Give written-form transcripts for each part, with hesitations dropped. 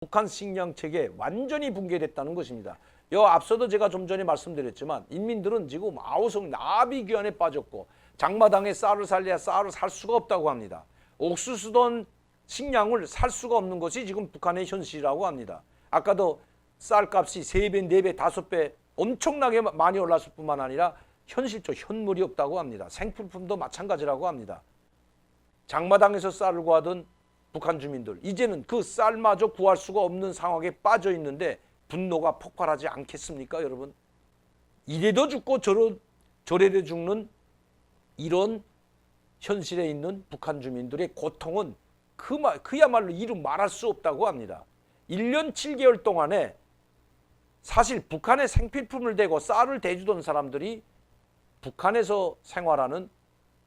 북한 식량 체계 완전히 붕괴됐다는 것입니다. 앞서도 제가 좀 전에 말씀드렸지만 인민들은 지금 아우성 나비귀환에 빠졌고 장마당에 쌀을 살려야 쌀을 살 수가 없다고 합니다. 옥수수던 식량을 살 수가 없는 것이 지금 북한의 현실이라고 합니다. 아까도 쌀값이 3배, 4배, 5배 엄청나게 많이 올랐을 뿐만 아니라 현실적 현물이 없다고 합니다. 생필품도 마찬가지라고 합니다. 장마당에서 쌀을 구하던 북한 주민들, 이제는 그 쌀마저 구할 수가 없는 상황에 빠져 있는데 분노가 폭발하지 않겠습니까, 여러분? 이래도 죽고 저래도 죽는 이런 현실에 있는 북한 주민들의 고통은 그야말로 이루 말할 수 없다고 합니다. 1년 7개월 동안에 사실 북한에 생필품을 대고 쌀을 대주던 사람들이 북한에서 생활하는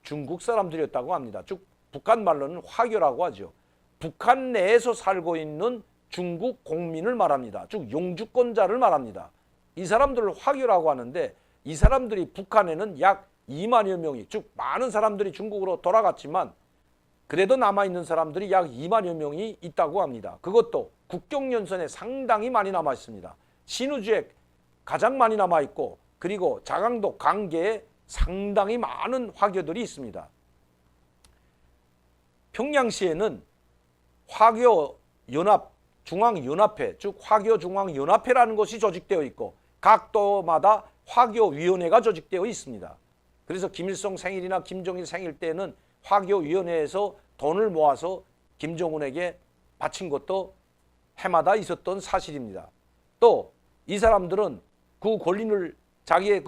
중국 사람들이었다고 합니다. 즉 북한 말로는 화교라고 하죠. 북한 내에서 살고 있는 중국 공민을 말합니다. 즉 영주권자를 말합니다. 이 사람들을 화교라고 하는데 이 사람들이 북한에는 약 2만여 명이, 즉 많은 사람들이 중국으로 돌아갔지만 그래도 남아있는 사람들이 약 2만여 명이 있다고 합니다. 그것도 국경연선에 상당히 많이 남아 있습니다. 신우주에 가장 많이 남아 있고 그리고 자강도 강계에 상당히 많은 화교들이 있습니다. 평양시에는 화교 연합 중앙연합회, 즉 화교 중앙연합회라는 것이 조직되어 있고 각 도마다 화교위원회가 조직되어 있습니다. 그래서 김일성 생일이나 김정일 생일 때는 화교위원회에서 돈을 모아서 김정은에게 바친 것도 해마다 있었던 사실입니다. 또 이 사람들은 그 권리를 자기의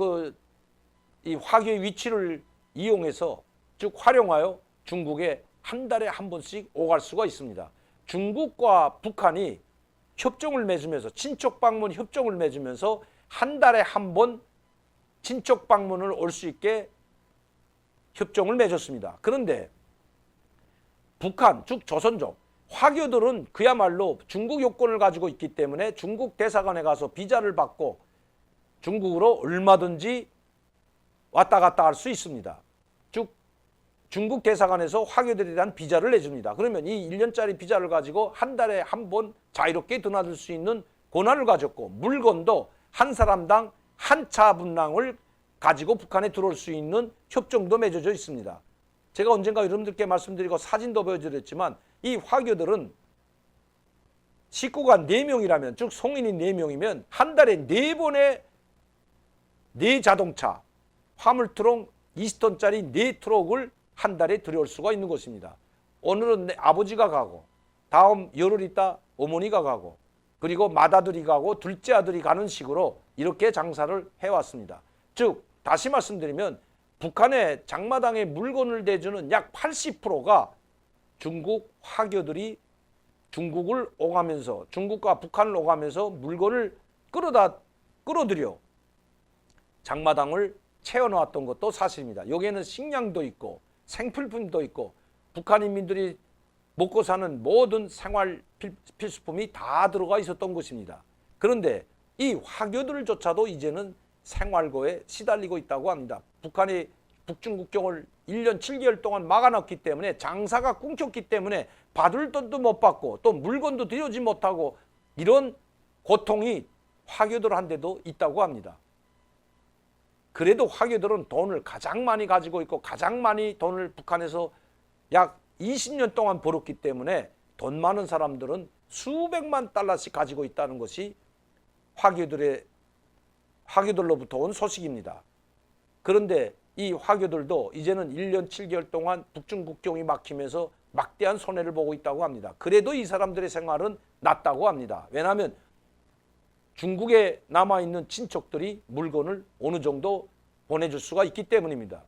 이 화교의 위치를 이용해서 즉 활용하여 중국에 한 달에 한 번씩 오갈 수가 있습니다. 중국과 북한이 협정을 맺으면서 친척 방문 협정을 맺으면서 한 달에 한 번 친척 방문을 올 수 있게 협정을 맺었습니다. 그런데 북한, 즉 조선족, 화교들은 그야말로 중국 요건을 가지고 있기 때문에 중국 대사관에 가서 비자를 받고 중국으로 얼마든지 왔다 갔다 할 수 있습니다. 즉 중국 대사관에서 화교들에 대한 비자를 내줍니다. 그러면 이 1년짜리 비자를 가지고 한 달에 한 번 자유롭게 드나들 수 있는 권한을 가졌고 물건도 한 사람당 한 차 분량을 가지고 북한에 들어올 수 있는 협정도 맺어져 있습니다. 제가 언젠가 여러분들께 말씀드리고 사진도 보여드렸지만 이 화교들은 식구가 4명이라면 즉 성인이 4명이면 한 달에 4번의 4자동차 화물트럭 20톤짜리 4트럭을 한 달에 들여올 수가 있는 것입니다. 오늘은 아버지가 가고 다음 열흘 있다 어머니가 가고 그리고 맏아들이 가고 둘째 아들이 가는 식으로 이렇게 장사를 해왔습니다. 즉 다시 말씀드리면 북한의 장마당에 물건을 대주는 약 80%가 중국 화교들이 중국을 오가면서 중국과 북한을 오가면서 물건을 끌어들여 장마당을 채워놓았던 것도 사실입니다. 여기에는 식량도 있고 생필품도 있고 북한 인민들이 먹고 사는 모든 생활 필수품이 다 들어가 있었던 것입니다. 그런데 이 화교들조차도 이제는 생활고에 시달리고 있다고 합니다. 북한이 북중국경을 1년 7개월 동안 막아놨기 때문에 장사가 끊겼기 때문에 받을 돈도 못 받고 또 물건도 들여오지 못하고 이런 고통이 화교들한테도 있다고 합니다. 그래도 화교들은 돈을 가장 많이 가지고 있고 가장 많이 돈을 북한에서 약 20년 동안 벌었기 때문에 돈 많은 사람들은 수백만 달러씩 가지고 있다는 것이 화교들로부터 온 소식입니다. 그런데 이 화교들도 이제는 1년 7개월 동안 북중국경이 막히면서 막대한 손해를 보고 있다고 합니다. 그래도 이 사람들의 생활은 낫다고 합니다. 왜냐하면 중국에 남아있는 친척들이 물건을 어느 정도 보내줄 수가 있기 때문입니다.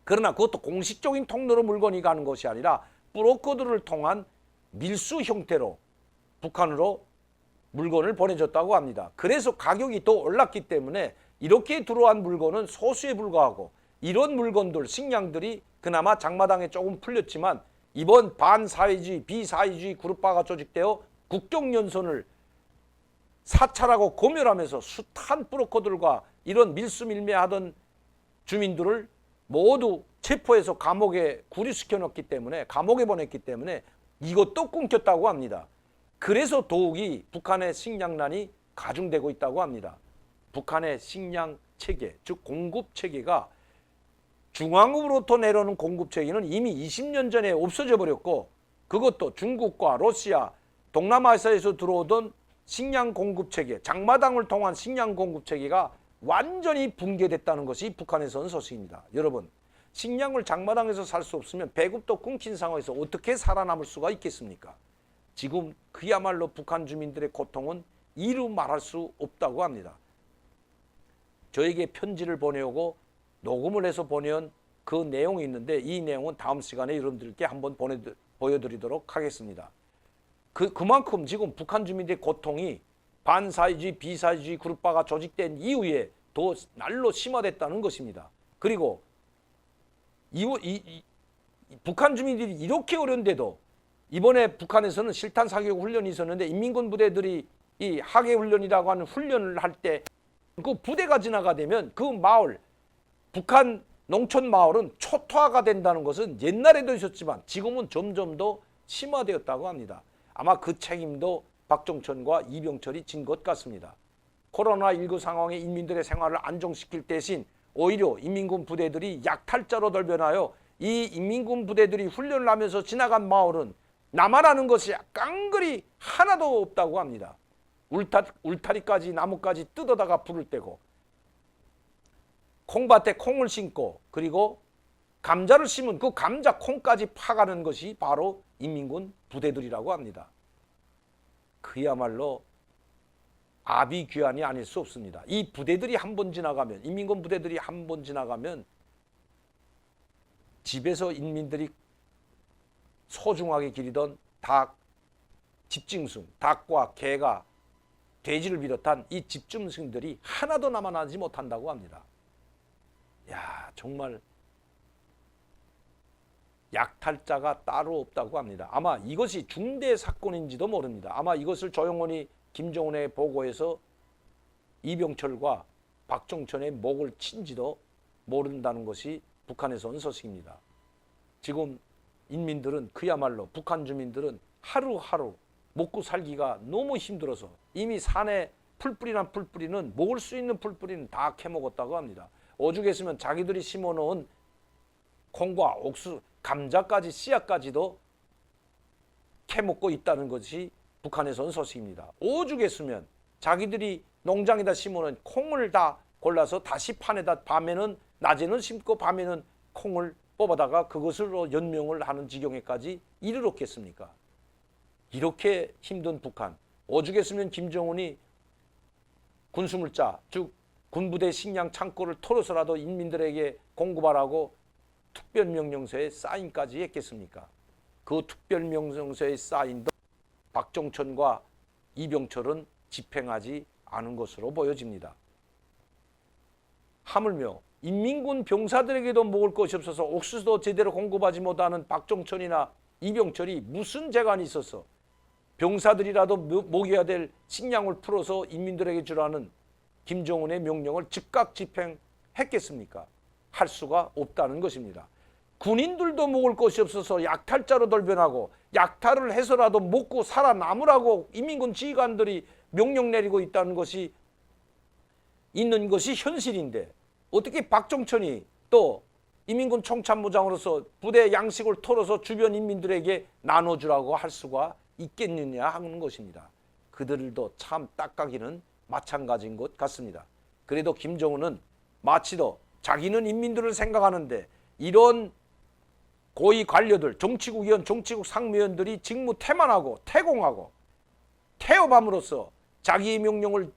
그러나 그것도 공식적인 통로로 물건이 가는 것이 아니라 브로커들을 통한 밀수 형태로 북한으로 물건을 보내줬다고 합니다. 그래서 가격이 더 올랐기 때문에 이렇게 들어온 물건은 소수에 불과하고 이런 물건들, 식량들이 그나마 장마당에 조금 풀렸지만 이번 반사회주의, 비사회주의 그룹화가 조직되어 국경연선을 사찰하고 고멸하면서 숱한 브로커들과 이런 밀수밀매하던 주민들을 모두 체포해서 감옥에 구류시켜 놓기 때문에 감옥에 보냈기 때문에 이것도 끊겼다고 합니다. 그래서 더욱이 북한의 식량난이 가중되고 있다고 합니다. 북한의 식량 체계, 즉 공급 체계가 중앙으로부터 내려오는 공급 체계는 이미 20년 전에 없어져 버렸고, 그것도 중국과 러시아, 동남아시아에서 들어오던 식량 공급 체계, 장마당을 통한 식량 공급 체계가 완전히 붕괴됐다는 것이 북한에서 온 소식입니다. 여러분, 식량을 장마당에서 살 수 없으면 배급도 끊긴 상황에서 어떻게 살아남을 수가 있겠습니까? 지금 그야말로 북한 주민들의 고통은 이루 말할 수 없다고 합니다. 저에게 편지를 보내오고 녹음을 해서 보내온 그 내용이 있는데, 이 내용은 다음 시간에 여러분들께 한번 보여드리도록 하겠습니다. 그만큼 지금 북한 주민들의 고통이 반사회주의, 비사회주의 그룹화가 조직된 이후에 더 날로 심화됐다는 것입니다. 그리고 북한 주민들이 이렇게 어려운데도 이번에 북한에서는 실탄 사격 훈련이 있었는데, 인민군 부대들이 이 하계 훈련이라고 하는 훈련을 할 때 그 부대가 지나가되면 그 마을, 북한 농촌 마을은 초토화가 된다는 것은 옛날에도 있었지만 지금은 점점 더 심화되었다고 합니다. 아마 그 책임도 박정천과 이병철이 진 것 같습니다. 코로나19 상황에 인민들의 생활을 안정시킬 대신 오히려 인민군 부대들이 약탈자로 돌변하여 이 인민군 부대들이 훈련을 하면서 지나간 마을은 나만 아는 것이 깡그리 하나도 없다고 합니다. 울타리까지 나무까지 뜯어다가 불을 떼고, 콩밭에 콩을 심고, 그리고 감자를 심은 그 감자 콩까지 파가는 것이 바로 인민군 부대들이라고 합니다. 그야말로 아비규환이 아닐 수 없습니다. 이 부대들이 한 번 지나가면, 인민군 부대들이 한 번 지나가면 집에서 인민들이 소중하게 기리던 닭, 집짐승, 닭과 개가, 돼지를 비롯한 이 집짐승들이 하나도 남아나지 못한다고 합니다. 야, 정말 약탈자가 따로 없다고 합니다. 아마 이것이 중대 사건인지도 모릅니다. 아마 이것을 조영원이 김정은에 보고해서 이병철과 박정천의 목을 친지도 모른다는 것이 북한에서 온 소식입니다. 지금 인민들은, 그야말로 북한 주민들은 하루하루 먹고 살기가 너무 힘들어서 이미 산에 풀뿌리란 풀뿌리는, 먹을 수 있는 풀뿌리는 다 캐먹었다고 합니다. 오죽했으면 자기들이 심어놓은 콩과 옥수, 감자까지, 씨앗까지도 캐먹고 있다는 것이 북한에서 온 소식입니다. 오죽했으면 자기들이 농장에다 심어놓은 콩을 다 골라서 다시 판에다, 밤에는, 낮에는 심고 밤에는 콩을 뽑아다가 그것으로 연명을 하는 지경에까지 이르렀겠습니까? 이렇게 힘든 북한, 오죽했으면 김정은이 군수물자, 즉 군부대 식량 창고를 털어서라도 인민들에게 공급하라고 특별명령서에 사인까지 했겠습니까? 그 특별명령서에 사인도 박정천과 이병철은 집행하지 않은 것으로 보여집니다. 하물며 인민군 병사들에게도 먹을 것이 없어서 옥수수도 제대로 공급하지 못하는 박정천이나 이병철이 무슨 재간이 있어서 병사들이라도 먹여야 될 식량을 풀어서 인민들에게 주라는 김정은의 명령을 즉각 집행했겠습니까? 할 수가 없다는 것입니다. 군인들도 먹을 것이 없어서 약탈자로 돌변하고, 약탈을 해서라도 먹고 살아남으라고 인민군 지휘관들이 명령 내리고 있다는 것이, 있는 것이 현실인데, 어떻게 박정천이 또 인민군 총참모장으로서 부대 양식을 털어서 주변 인민들에게 나눠주라고 할 수가 있겠느냐 하는 것입니다. 그들도 참 딱가기는 마찬가지인 것 같습니다. 그래도 김정은은 마치도 자기는 인민들을 생각하는데 이런 고위 관료들, 정치국 위원, 정치국 상무위원들이 직무 태만하고 태공하고 태업함으로써 자기의 명령을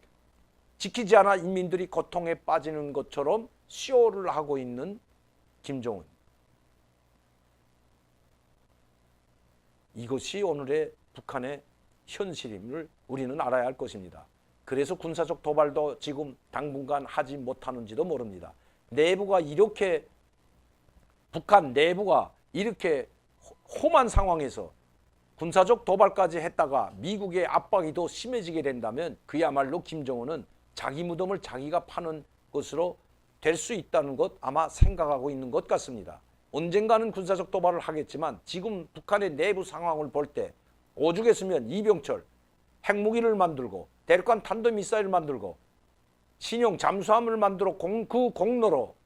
지키지 않아 인민들이 고통에 빠지는 것처럼 쇼를 하고 있는 김정은. 이것이 오늘의 북한의 현실임을 우리는 알아야 할 것입니다. 그래서 군사적 도발도 지금 당분간 하지 못하는지도 모릅니다. 내부가 이렇게, 북한 내부가 이렇게 험한 상황에서 군사적 도발까지 했다가 미국의 압박이 더 심해지게 된다면 그야말로 김정은은 자기 무덤을 자기가 파는 것으로 될 수 있다는 것 아마 생각하고 있는 것 같습니다. 언젠가는 군사적 도발을 하겠지만 지금 북한의 내부 상황을 볼 때 오죽했으면 이병철, 핵무기를 만들고 대륙간 탄도미사일을 만들고 신형 잠수함을 만들어 그 공로로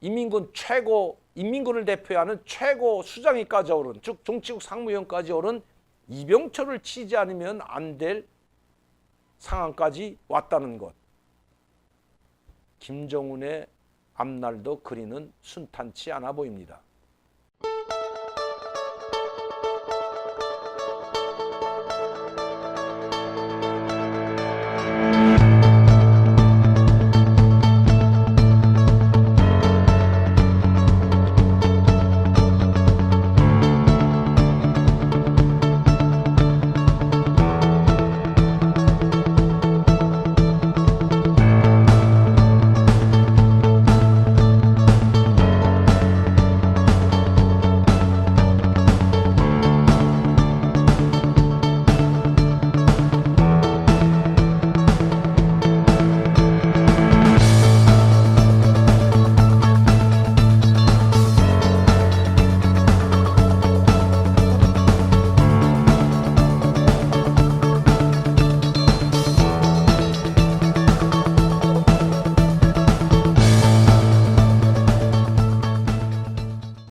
인민군을 대표하는 최고 수장위까지 오른, 즉 정치국 상무위원까지 오른 이병철을 치지 않으면 안 될 상황까지 왔다는 것. 김정은의 앞날도 그리는 순탄치 않아 보입니다.